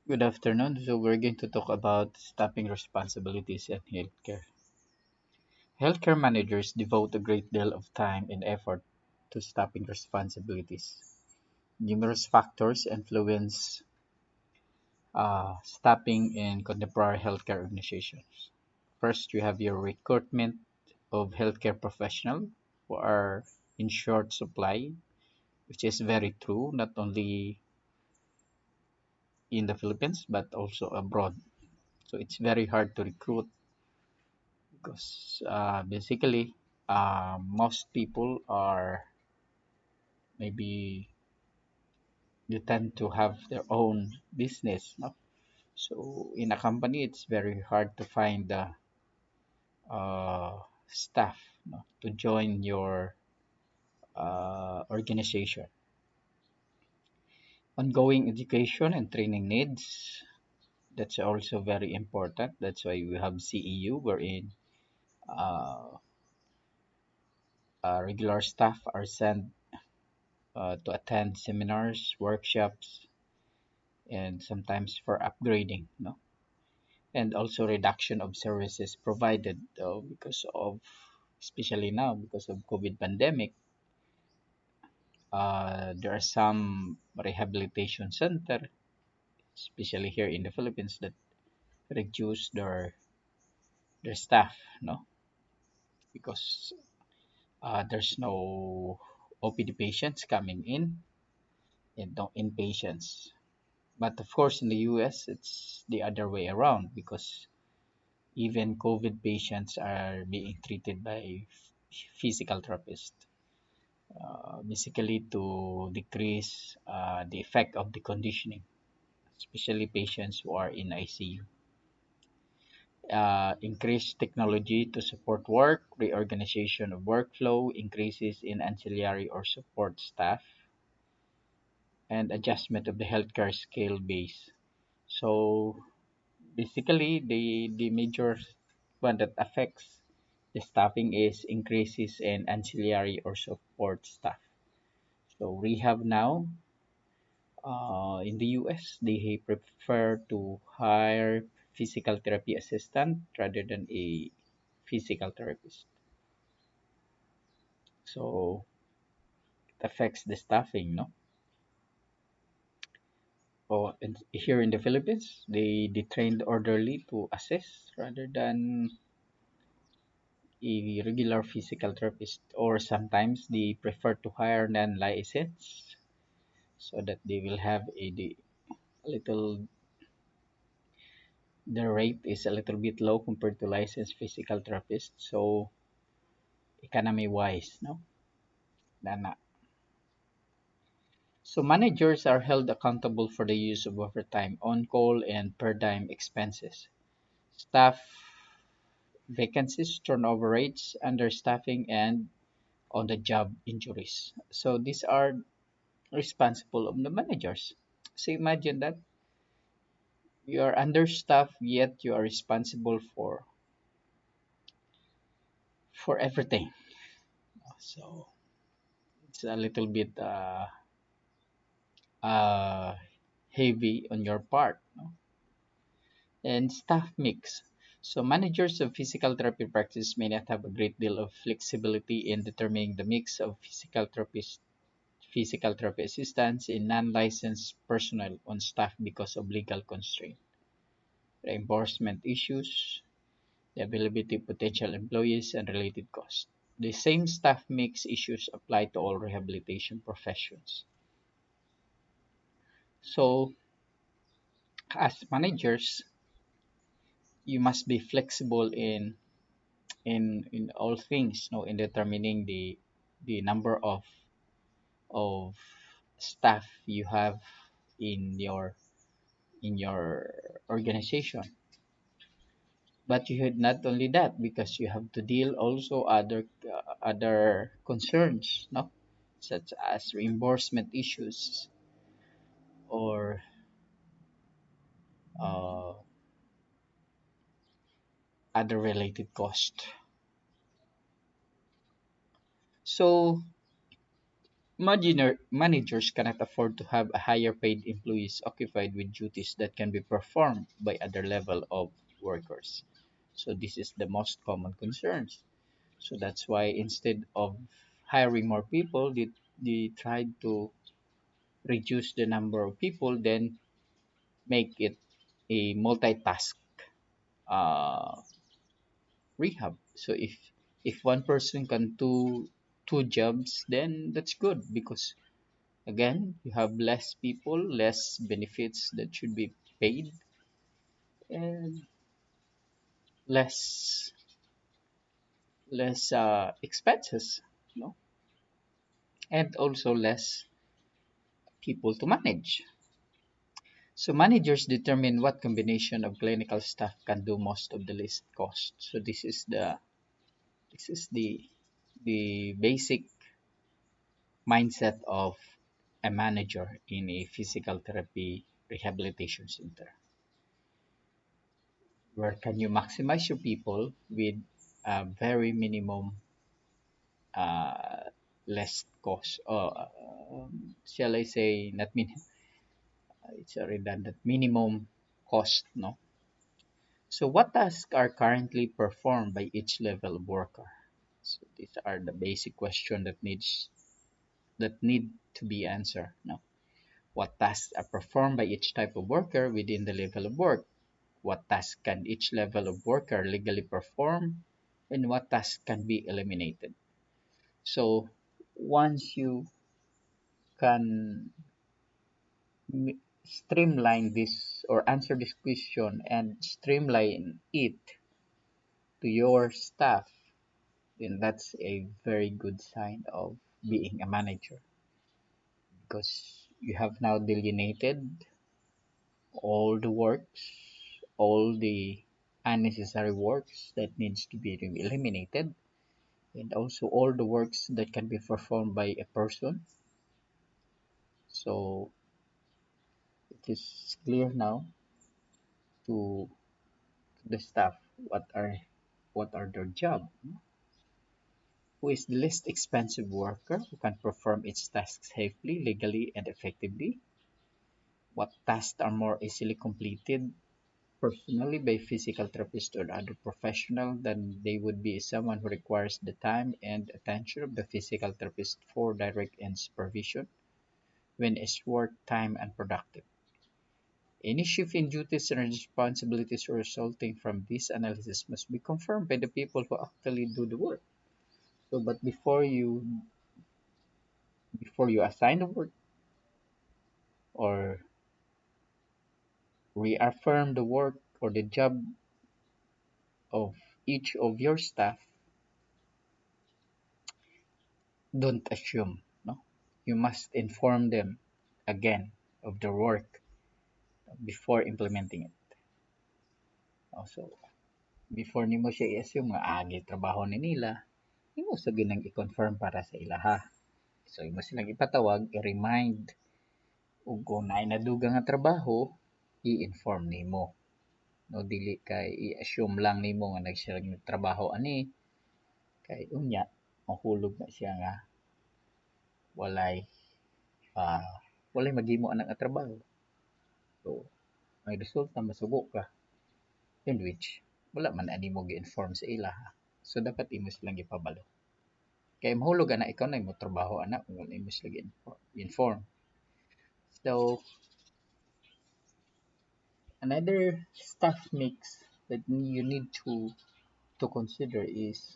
Good afternoon. So we're going to talk about staffing responsibilities in healthcare. Healthcare managers devote a great deal of time and effort to staffing responsibilities. Numerous factors influence staffing in contemporary healthcare organizations. First, you have your recruitment of healthcare professionals who are in short supply, which is very true, not only in the Philippines but also abroad. So it's very hard to recruit because basically most people are maybe you tend to have their own business, no? So in a company it's very hard to find the staff, no, to join your organization. Ongoing education and training needs, that's also very important. That's why we have CEU, wherein uh, regular staff are sent to attend seminars, workshops, and sometimes for upgrading, no? And also reduction of services provided because of, especially now because of COVID pandemic. There are some rehabilitation center, especially here in the Philippines, that reduce their staff, no, because there's no OPD patients coming in and no inpatients. But of course, in the US, it's the other way around because even COVID patients are being treated by physical therapists, basically to decrease the effect of the conditioning, especially patients who are in ICU. Increased technology to support work, reorganization of workflow, increases in ancillary or support staff, and adjustment of the healthcare scale base. So basically, the major one that affects the staffing is increases in ancillary or support staff. So rehab now, in the US, they prefer to hire physical therapy assistant rather than a physical therapist. So it affects the staffing, no? Oh, and here in the Philippines, they train the orderly to assess rather than a regular physical therapist, or sometimes they prefer to hire non-licensed so that they will have a little, the rate is a little bit low compared to licensed physical therapist. So economy wise, no, Nana. So managers are held accountable for the use of overtime, on call, and per diem expenses. Staff vacancies, turnover rates, understaffing, and on the job injuries. So these are responsible of the managers. So imagine that you are understaffed, yet you are responsible for everything. So it's a little bit uh, heavy on your part, no? And staff mix. So managers of physical therapy practice may not have a great deal of flexibility in determining the mix of physical therapy assistants and non-licensed personnel on staff because of legal constraint, reimbursement issues, the availability of potential employees, and related costs. The same staff mix issues apply to all rehabilitation professions. So, as managers, you must be flexible in all things, no, in determining the number of staff you have in your organization. But you had not only that, because you have to deal also other concerns, no, such as reimbursement issues or uh, other related cost. So Managers cannot afford to have a higher paid employees occupied with duties that can be performed by other level of workers. So this is the most common concerns. So that's why instead of hiring more people, they tried to reduce the number of people, then make it a multitask uh, rehab. So if one person can do two jobs, then that's good because again you have less people, less benefits that should be paid, and less expenses, you know, and also less people to manage. So managers determine what combination of clinical staff can do most of the least cost. So this is the basic mindset of a manager in a physical therapy rehabilitation center. Where can you maximize your people with a very minimum uh, less cost, or shall I say not it's a redundant minimum cost, no? So what tasks are currently performed by each level of worker? So these are the basic question that need to be answered. No, what tasks are performed by each type of worker within the level of work? What tasks can each level of worker legally perform? And what tasks can be eliminated? So once you can streamline this or answer this question and streamline it to your staff, then that's a very good sign of being a manager because you have now delineated all the works, all the unnecessary works that needs to be eliminated, and also all the works that can be performed by a person. So it is clear now to the staff what are their job. Who is the least expensive worker who can perform its tasks safely, legally, and effectively? What tasks are more easily completed personally by physical therapist or other professional than they would be someone who requires the time and attention of the physical therapist for direct and supervision when it's work time and productive. Any shift in duties and responsibilities resulting from this analysis must be confirmed by the people who actually do the work. So, but before you assign the work or reaffirm the work or the job of each of your staff, don't assume. No, you must inform them again of the work before implementing it. Also, before nimo siya i-assume nga agi trabaho ni nila, imo sa ginang i-confirm para sa ilaha. So imo silang ipatawag, i-remind ug kung naay naduga nga trabaho, i-inform nimo. No, dili kay i-assume lang nimo nga nagsilang trabaho ani kay unya mahulog na siya nga walay ah walay maghimo ana nga trabaho. So may resulta masubo ka in which wala man ani mo gi-inform sa ila. So dapat imo silang gipabalo. Kay mahulog ana ikaw na imo trabaho ana kung wala imo sila gi-inform. So another staff mix that you need to consider is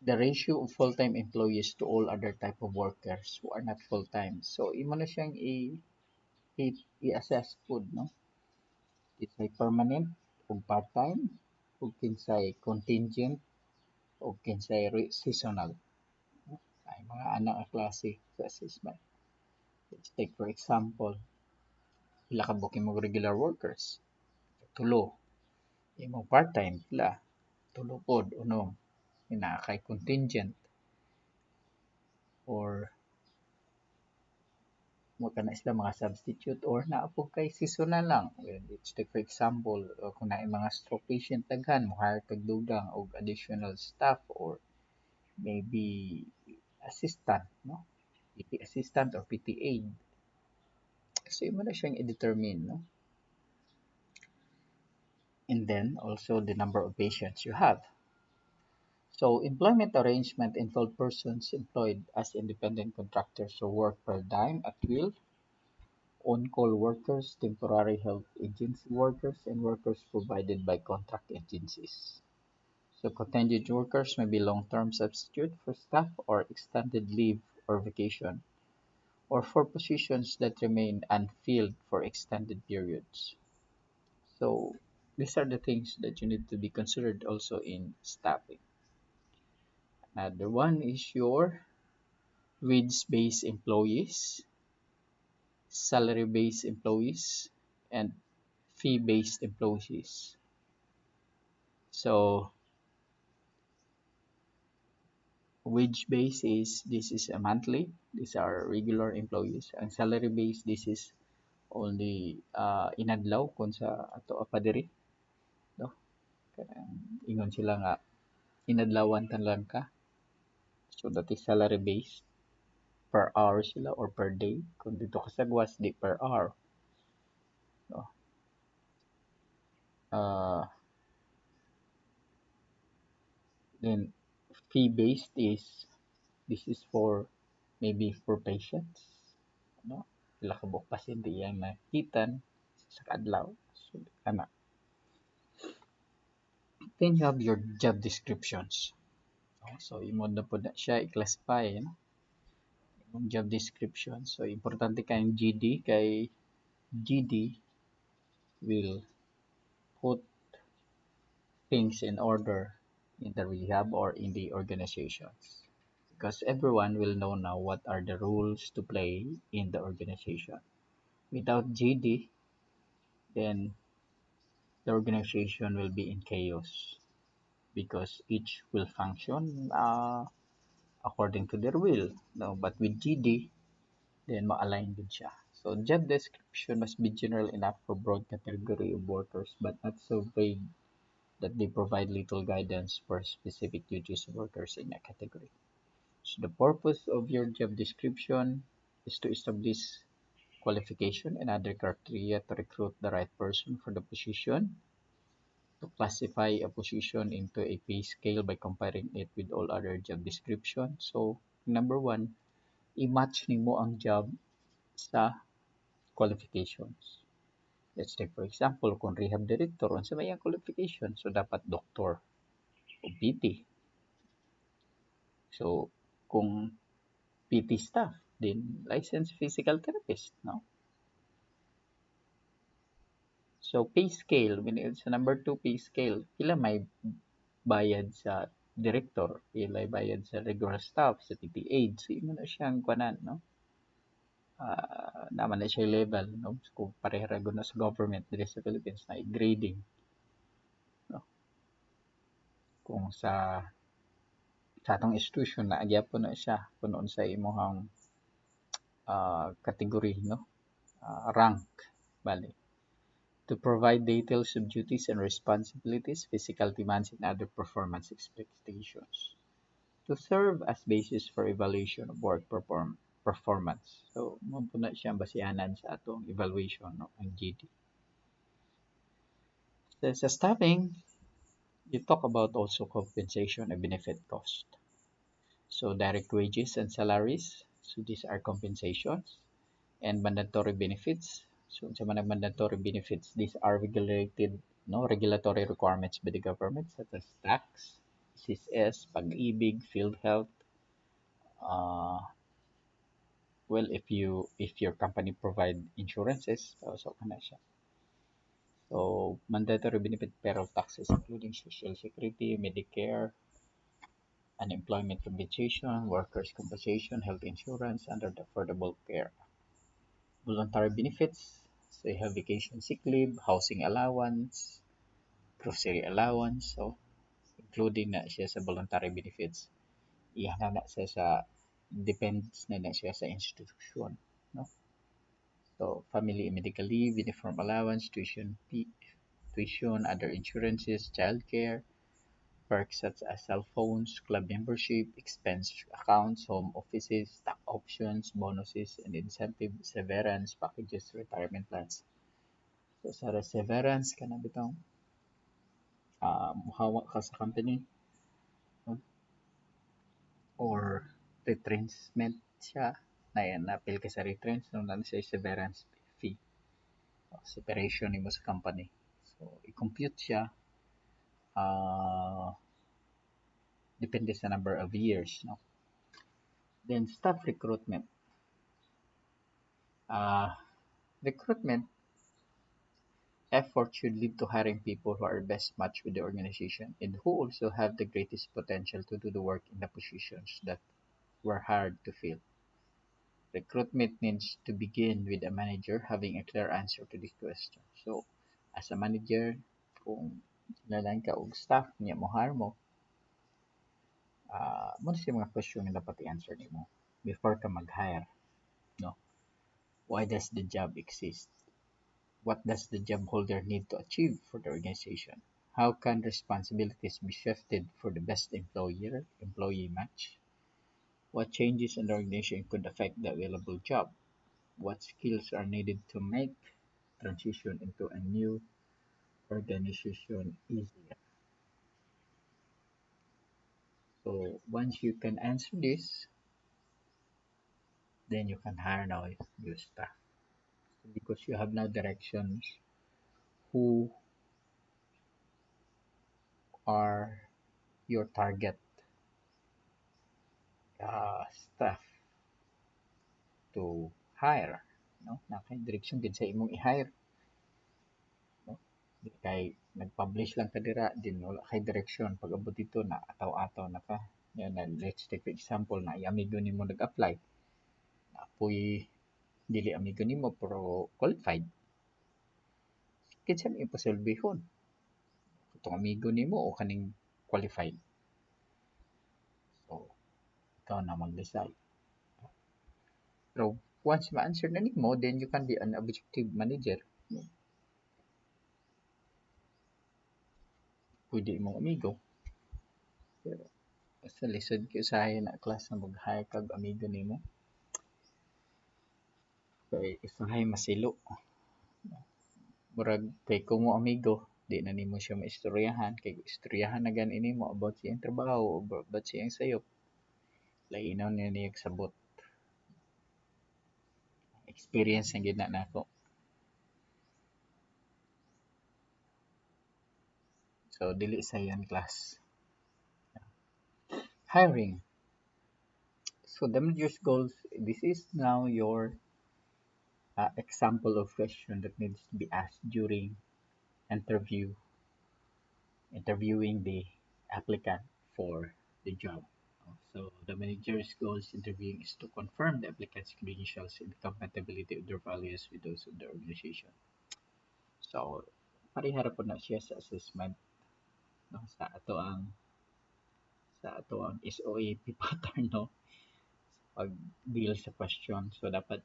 the ratio of full-time employees to all other type of workers who are not full-time. So imo na siyang i-assess pod, no? Kinsay permanent ug part-time ug kinsay contingent ug kinsay seasonal. Ay mga ana nga klase sa assessment. Let's take for example, pila ka buok imong regular workers? Tulo. Imong part-time pila? Tulo pod, unom. Ina kay contingent or mo kana sila mga substitute or naa po kay seasonal lang. Well, let's take for example, kung naay mga stroke patient daghan mo hire kag dugang og additional staff or maybe assistant, no? PT assistant or PT aide. So, yun mo na siyang i-determine, no? And then, also the number of patients you have. So, employment arrangement involve persons employed as independent contractors who work per dime at will, on-call workers, temporary health agency workers, and workers provided by contract agencies. So, contingent workers may be long-term substitute for staff or extended leave or vacation, or for positions that remain unfilled for extended periods. So, these are the things that you need to be considered also in staffing. Another one is your wage-based employees, salary-based employees, and fee-based employees. So, wage-based is this is a monthly. These are regular employees. Ang salary-based, this is only inadlaw kung sa ato pa diri, no? Kanang ingon sila nga inadlawan tan lang ka. So that is salary based per hour sila or per day. Kung dito ka sa GWAS, di per hour. No? Uh, then fee based is this is for maybe for patients, no? Pila ka buok pasyente iyang nakitan sa kadlaw. So kana. Then you have your job descriptions. No? So imo na po na siya i-classify, no? Yung job description. So importante kayong GD kay GD will put things in order in the rehab or in the organizations, because everyone will know now what are the rules to play in the organization. Without GD, then the organization will be in chaos because each will function according to their will. No, but with GD, then ma-align din siya. So job description must be general enough for broad category of workers but not so vague that they provide little guidance for specific duties of workers in a category. So the purpose of your job description is to establish qualification and other criteria to recruit the right person for the position, to classify a position into a pay scale by comparing it with all other job descriptions. So, number one, i-match nimo ang job sa qualifications. Let's take for example, kung rehab director, unsa may ang qualification? So, dapat doktor o PT. So, kung PT staff, then licensed physical therapist, no? So, pay scale, sa number 2 pay scale, pila may bayad sa director, pila may bayad sa regular staff, sa TP aid. So, yun na siyang kwanan, no? Naman na siya level, no? So, kung pareha na sa government dito sa Philippines na grading, no? Kung sa atong institution na agyapo na siya kunon sa imong category, no? Rank, bali. To provide details of duties and responsibilities, physical demands, and other performance expectations. To serve as basis for evaluation of work performance. So, mo po na siyang basihanan sa atong evaluation, no, ang GD. So, sa staffing, you talk about also compensation and benefit cost. So, direct wages and salaries. So, these are compensations and mandatory benefits. So, sa mga mandatory benefits, these are regulated, no, regulatory requirements by the government such as tax, SSS, Pag-ibig, Field Health. Well, if your company provide insurances, so kana siya. So, mandatory benefit payroll taxes including Social Security, Medicare, unemployment compensation, workers' compensation, health insurance under the Affordable Care. Voluntary benefits, so you have vacation sick leave, housing allowance, grocery allowance, so including na siya sa voluntary benefits. Iya na siya sa depends na siya sa institution, no? So family and medical leave, uniform allowance, tuition fee, tuition, other insurances, childcare, perks such as cell phones, club membership, expense accounts, home offices, stock options, bonuses, and incentive severance packages, retirement plans. So sa severance ka na bitong muhawak ka sa company, no? Or retrenchment siya, na-appeal ka sa retrench, no, na siya severance fee, separation nimo sa company. So i-compute siya, uh, depende sa number of years, no? Then staff recruitment. Uh, Recruitment effort should lead to hiring people who are best matched with the organization and who also have the greatest potential to do the work in the positions that were hard to fill. Recruitment needs to begin with a manager having a clear answer to this question. So, as a manager, kung lalang ka og staff niya mo hire mo, muna siya mga question na dapat i-answer nimo before ka mag-hire, no? Why does the job exist? What does the job holder need to achieve for the organization? How can responsibilities be shifted for the best employee match? What changes in the organization could affect the available job? What skills are needed to make transition into a new organization easier? So once you can answer this, then you can hire now your staff because you have now directions who are your target staff to hire, no? Nakay direksyon gid sa imong i-hire, no? Di kay nag-publish lang ka dira din wala kay direksyon pag abot dito na ataw-ataw na ka. Yan na, let's take for example na amigo nimo nag-apply. Apoy dili amigo nimo pero qualified. Kinsa may ipasulbihon? Itong amigo nimo o kaning qualified? So, ikaw na mag-decide. Pero once ma-answer na nimo, then you can be an objective manager. Pwede imong amigo. Pero sa lisod ko usahay na class na mag-hire kag amigo nimo. Kay usahay masilo. Murag kay kung mo amigo, di na nimo siya maistoryahan. Kay istoryahan na gan ini mo about siyang trabaho o about siyang sayop. Lainaw niya niyag sabot. Experience ang gina nako. So dili sa yan class. Hiring. So the manager's goals, this is now your example of question that needs to be asked during interviewing the applicant for the job. So the manager's goals interviewing is to confirm the applicant's credentials and compatibility of their values with those of the organization. So parihara po na siya sa assessment, no, sa ato ang SOAP pattern, no, pag deal sa question. So dapat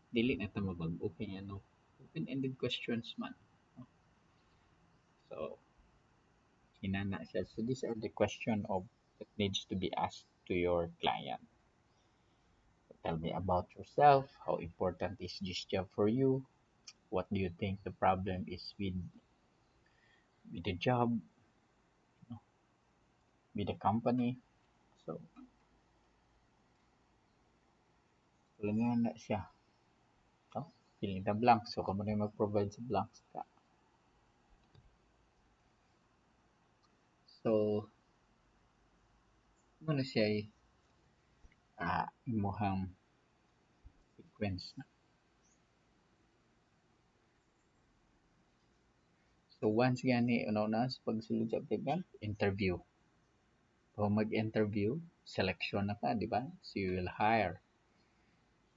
dili na ta mabag-o kay ano, open-ended questions man, no? So inana siya. So these are the question of that needs to be asked to your client. Tell me about yourself. How important is this job for you? What do you think the problem is with the job, with the company? So, tulingan na siya. So, feeling the blank. So, kamo na yung mag-provide sa blanks ka. So, muna siya ay imuhang sequence na. So, once gani, una sa pagsulod sa applicant, interview. Kung mag-interview, selection na ka, di ba? So, you will hire.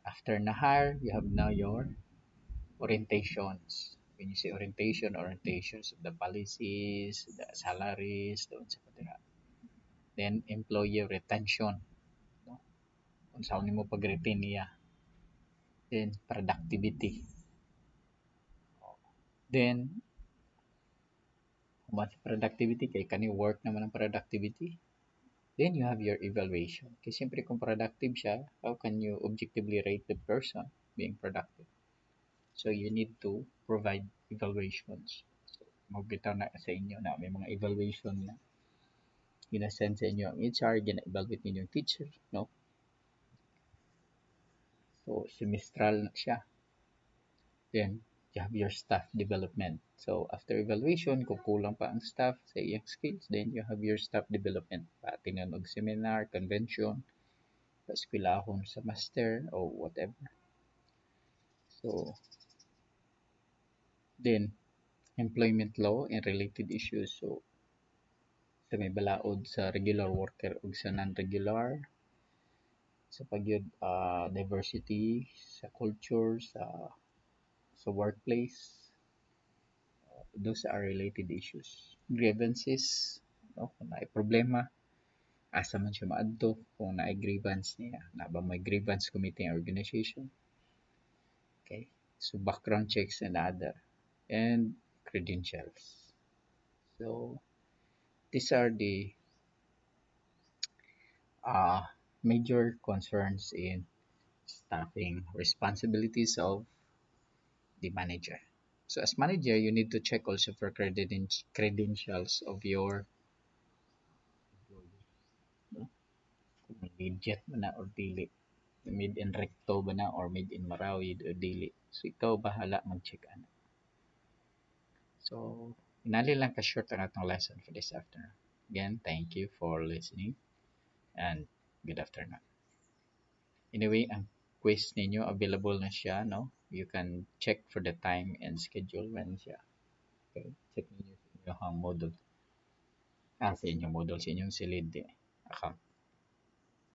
After na hire, you have now your orientations. When you say orientations of the policies, the salaries, doon sa patira. Then, employee retention, no? Kung saan mo pag-retain niya. Then, productivity. Then, Once productivity, kay kani work naman ang productivity. Then you have your evaluation. Kasi siyempre kung productive siya, how can you objectively rate the person being productive? So you need to provide evaluations. So magbitaw na sa inyo na may mga evaluation na ginasend sa inyo ang HR, gina-evaluate ninyo yung teacher, no? So semestral na siya. Then you have your staff development. So after evaluation, kung kulang pa ang staff sa iyang skills, then you have your staff development. Patinan og seminar, convention, eskwelahon sa master or whatever. So then employment law and related issues. So sa may balaod sa regular worker ug sa non-regular, sa pagyud diversity sa culture sa workplace, those are related issues. Grievances, no? Kung naay problema, asa man siya maadto kung naay grievance niya, na ba may grievance committee and organization. Okay, so background checks and other, and credentials. So these are the uh, major concerns in staffing responsibilities of the manager. So as manager, you need to check also for credentials of your employee, no? Kung legit ba na or dili, made in recto ba na or made in Marawi or dili. So ikaw bahala mag-check ana. So inali lang ka short ang atong lesson for this afternoon. Again, thank you for listening and good afternoon. Anyway, ang quiz ninyo available na siya, no? You can check for the time and schedule when siya. Okay, check ninyo sa inyong module. Sa inyong module, sa inyong silid account.